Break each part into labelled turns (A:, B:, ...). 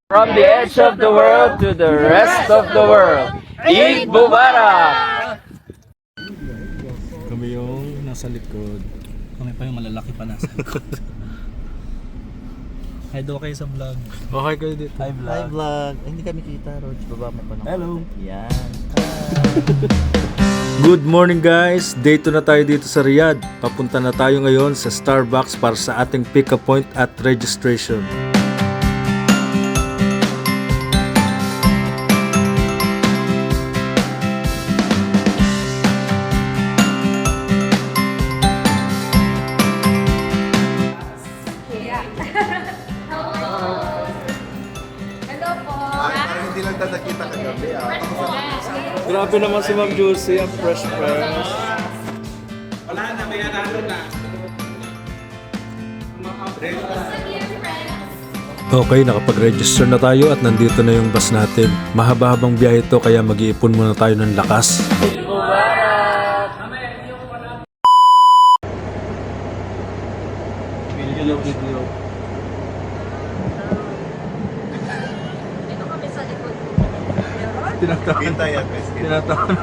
A: From the edge of the world to the rest of the world, Eid Mubarak!
B: Kami yung nasa likod.
C: Kami pa yung malalaki pa nasa. Hi daw kayo sa vlog.
B: Okay kayo dito.
C: Hi vlog.
D: Hi vlog. Ay, hindi kami kita, Roach. Baba mo pa ng
C: Hello.
D: Yan.
B: Good morning guys! Day 2 na tayo dito sa Riyadh. Papunta na tayo ngayon sa Starbucks para sa ating pick-up point at registration.
E: Hindi lang tatakita kagabi
B: Grabe naman si Ma'am Juicy, ang fresh. Okay, nakapag-register na tayo at nandito na yung bus natin. Mahaba-habang biyahe ito kaya mag-iipon muna tayo ng lakas.
C: Video.
E: Kita yan, guys.
B: Tinataon.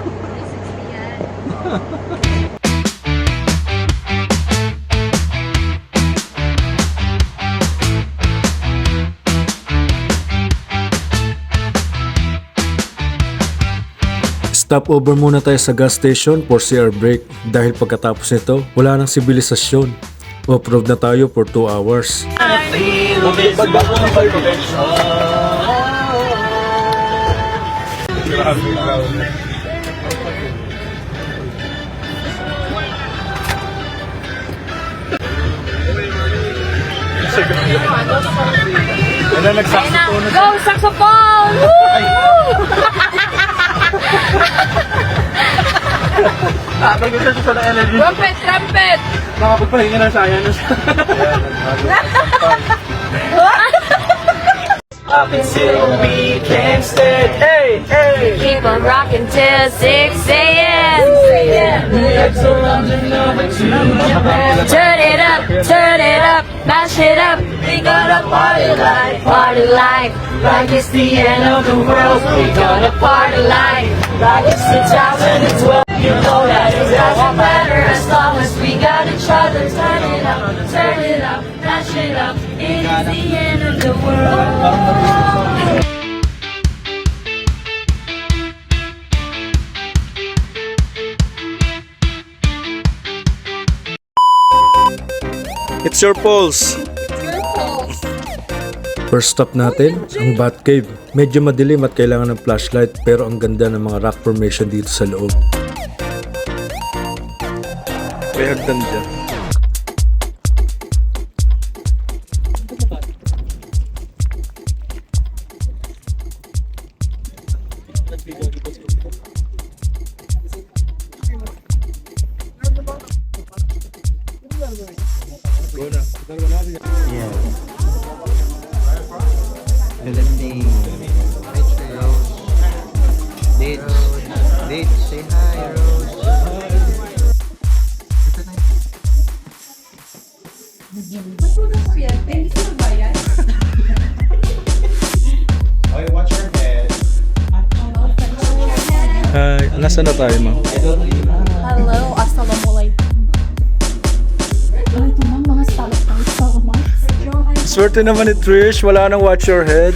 B: Stop over muna tayo sa gas station for CR break dahil pagkatapos nito, wala nang sibilisasyon. Off-road na tayo for 2 hours. Ano nagsaxophone?
F: Go, saxophone!
C: Pag-gusto siya ng energy.
F: Trumpet, trumpet!
C: Nakapagpahinga na siya. Up until we can't stay. Hey, hey!
F: Keep on rocking till 6 a.m. Turn it up, mash it up. We gonna party like it's the end of the world. We gonna party like it's 2012. You know that it doesn't matter as long as we got each other. Turn it up, mash it up. It's the end of the world.
B: It's your pulse! First stop natin, ang Bat Cave. Medyo madilim at kailangan ng flashlight pero ang ganda ng mga rock formation dito sa loob. May hagdan dyan.
D: Yeah. Lemonade. Rose. Dates. Say hi, Rose.
E: Okay, watch your head.
B: Hi, nasa na tayo ma'am?
G: Hello, assalamualaikum. Ay, ito na mga stalactites sa romance.
B: Swerte naman ni Trish, wala nang watch your head.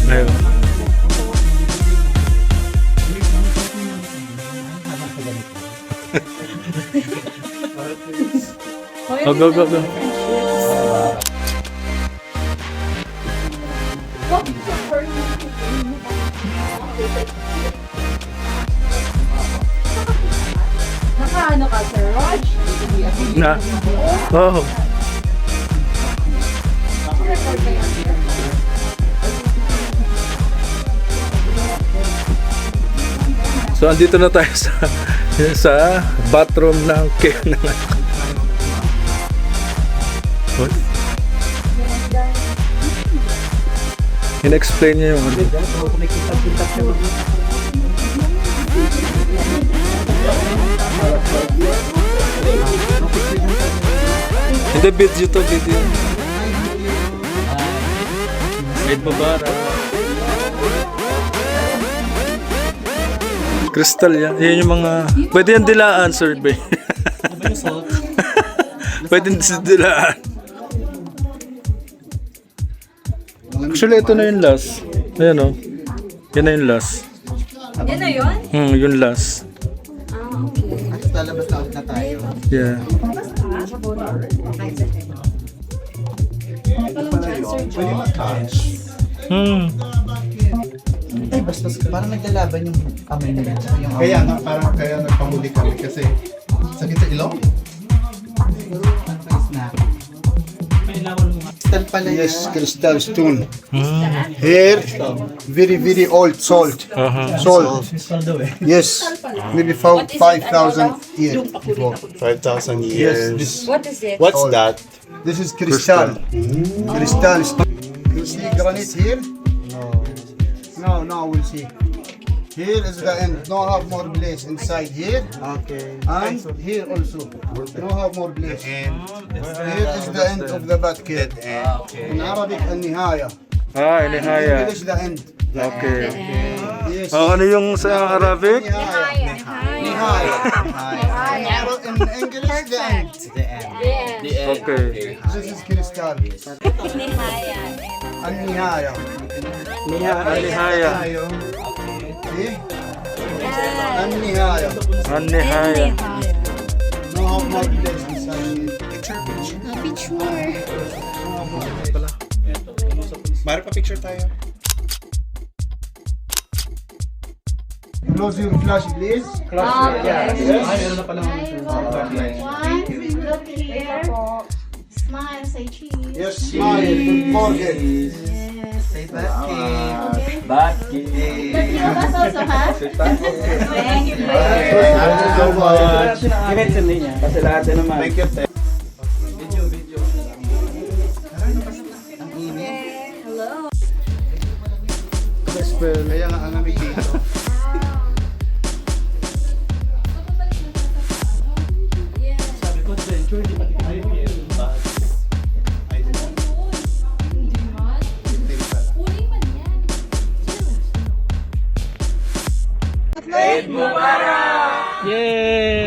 B: Ayun. Oh, go.
G: Nakaano ka, Sir Raj?
B: Na? Oh. So andito na tayo sa bathroom ng What? In-explain niya yung ano. Hindi, video to, video. Eid Mubarak. Crystal yan. Yan yung mga... Pwede yan dilaan, Sir Bay. Pwede yan dilaan. Actually, ito na yung last. Ayan o. Yan na yung last.
G: Yan na yun?
B: Yung last.
D: Lalabas na tayo.
B: Yeah.
D: Ay, basta parang naglalaban yung kamay nila. Yung
E: Kaya nga, parang kaya nagpamuli kami kasi sakit sa ilong.
D: Crystal pala yan.
H: Yes, crystal stone. Here, very, very old salt. Salt. Yes, maybe 5,000 years before.
E: 5,000
H: Yes,
E: years.
F: What is it?
E: What's that?
H: this is crystal. Crystal stone. You see granite here? No, we'll see. Here is the end. No have more place inside here.
D: Okay.
H: And here also. No have more place. Here is the end of the basket. In Arabic, النهاية. In
B: Inihaya.
H: English, the end.
B: Okay.
H: Yes.
B: Ano yung sa Arabic?
H: Nihaya. In English, the end.
B: Okay.
H: This is crystal. النهاية.
B: Inihaya.
H: See? النهاية.
B: Inihaya.
H: No have more place inside here.
E: Mara pa picture tayo.
H: Close your flash, please.
G: Smile, say cheese.
H: Yes, smile. Don't forget.
D: Say birthday.
G: But also, ha? Thank you.
H: Thank you so much.
E: Thank you, Ted.
H: Kaya nga ang lamig dito.
B: Yay!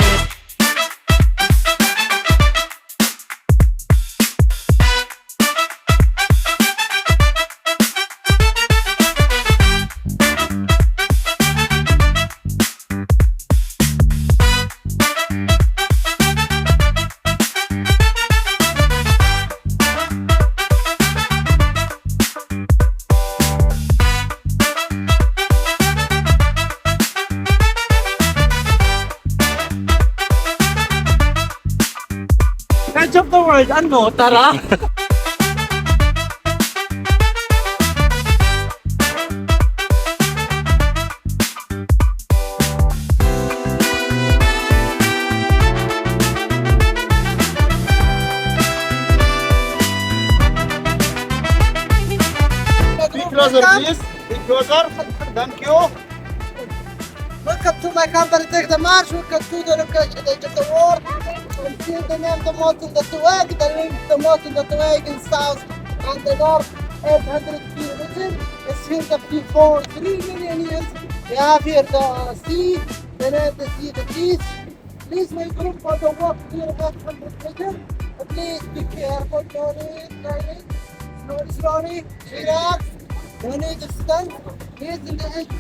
C: Catch of the world, ano? Tara!
H: Be closer, please. Be closer. Thank you.
I: Welcome to my country, take the march, welcome to the location edge of the world. And see the name, the mountain, the Tuweg, the name, the mountain, the Tuweg in south and the north, 800 kilometers. It's here the before 3 million years. We have here the sea, the name, the sea, the beach. Please make room for the walk here about 100 meters. Please be careful, slowly, relax. No need to stand. Here's in the edge.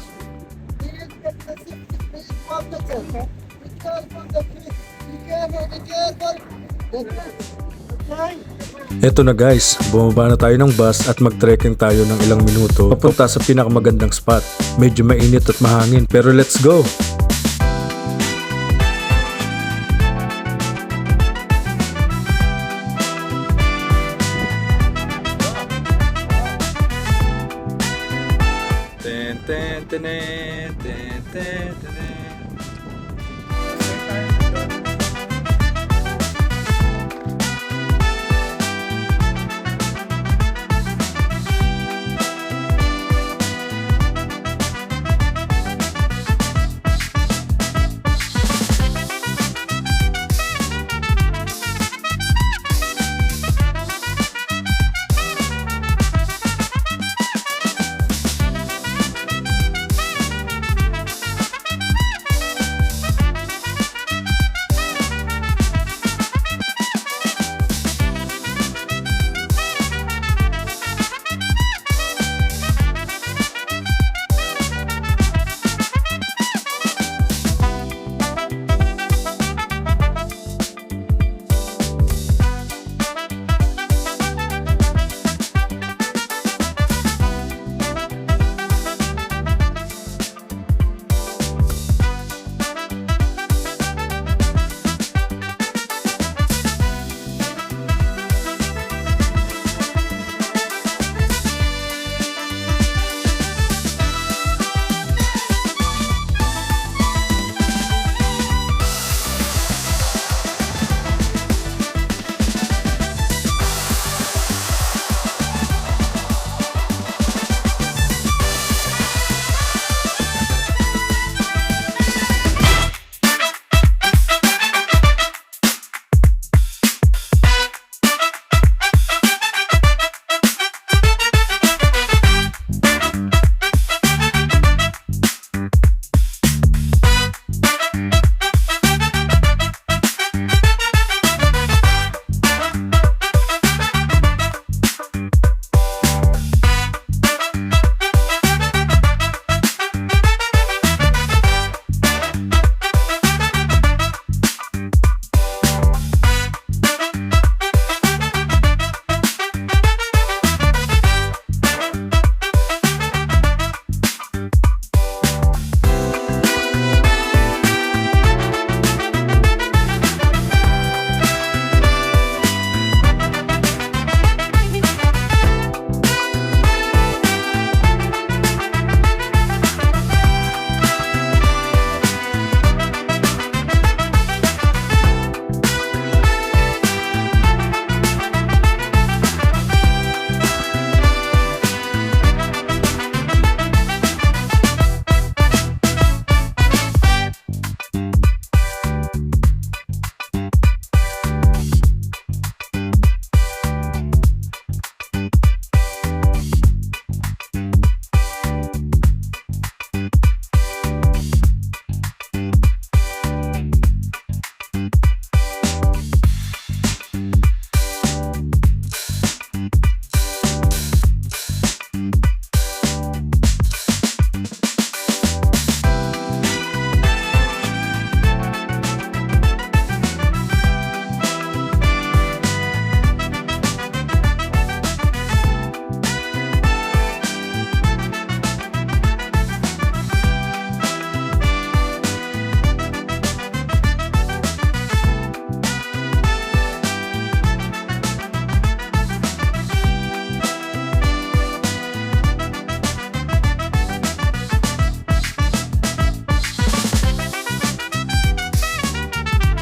B: Eto na guys, bumaba na tayo ng bus at mag-trekking tayo ng ilang minuto papunta sa pinakamagandang spot. Medyo mainit at mahangin pero let's go!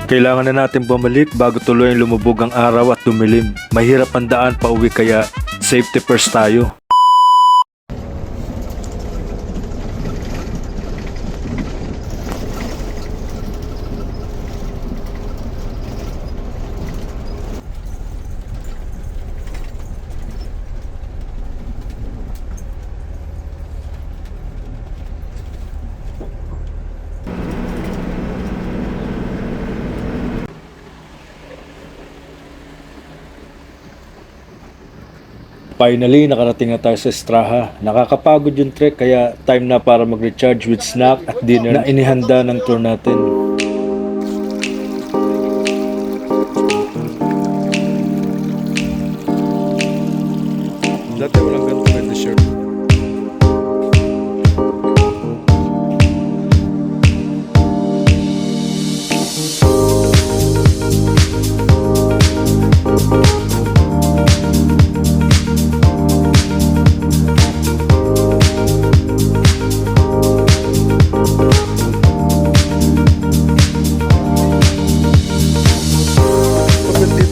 B: Kailangan na natin bumalik bago tuloy lumubog ang araw at dumilim. Mahirap ang daan pa uwi kaya safety first tayo. Finally, nakarating na tayo sa Estraha. Nakakapagod yung trek kaya time na para mag-recharge with snack at dinner na inihanda ng tour natin. Dati walang ganito may t-shirt.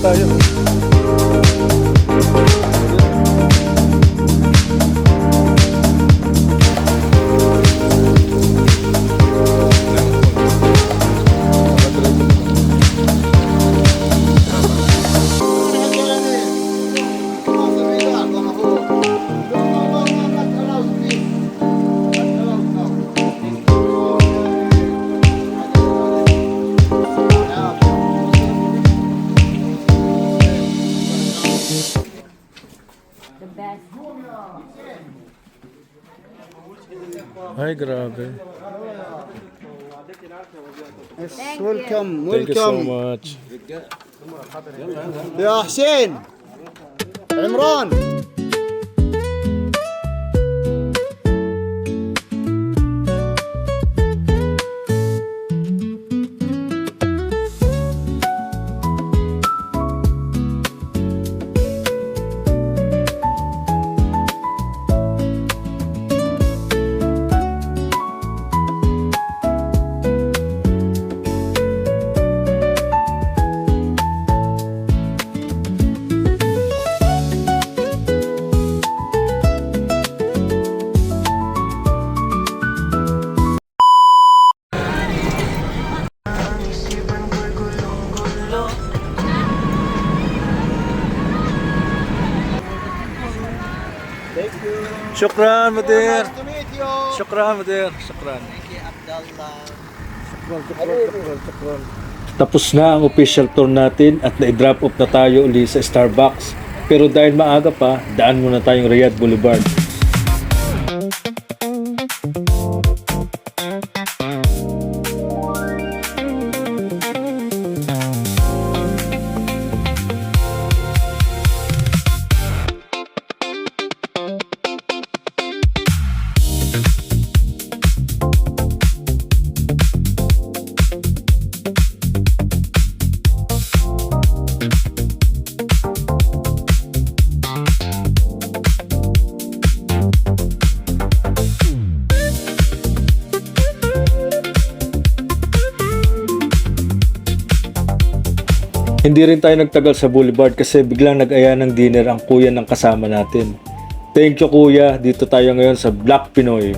B: Tayo. Ay, grabe.
H: Welcome,
B: Thank you so
H: welcome.
B: much.
H: يا حسين عمران.
B: Shukran, Mudir.
H: Nice to meet you.
B: Shukran, Mudir. Shukran. Shukran. Tapos na ang official tour natin at na-drop off na tayo uli sa Starbucks. Pero dahil maaga pa, daan muna tayong Riyadh Boulevard. Hindi rin tayo nagtagal sa Boulevard kasi biglang nag-aya ng dinner ang kuya ng kasama natin. Thank you kuya, dito tayo ngayon sa Black Pinoy.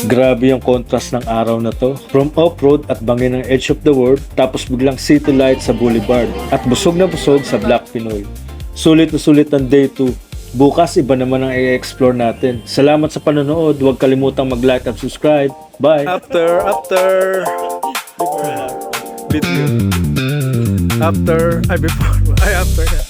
B: Grabe yung contrast ng araw na to. From off-road at bangin ng edge of the world, tapos biglang city light sa Boulevard. At busog na busog sa Black Pinoy. Sulit na sulit ang day 2. Bukas iba naman ang i-explore natin. Salamat sa panonood. Huwag kalimutang mag-like at subscribe. Bye! After! video. After, ay before, ay after na.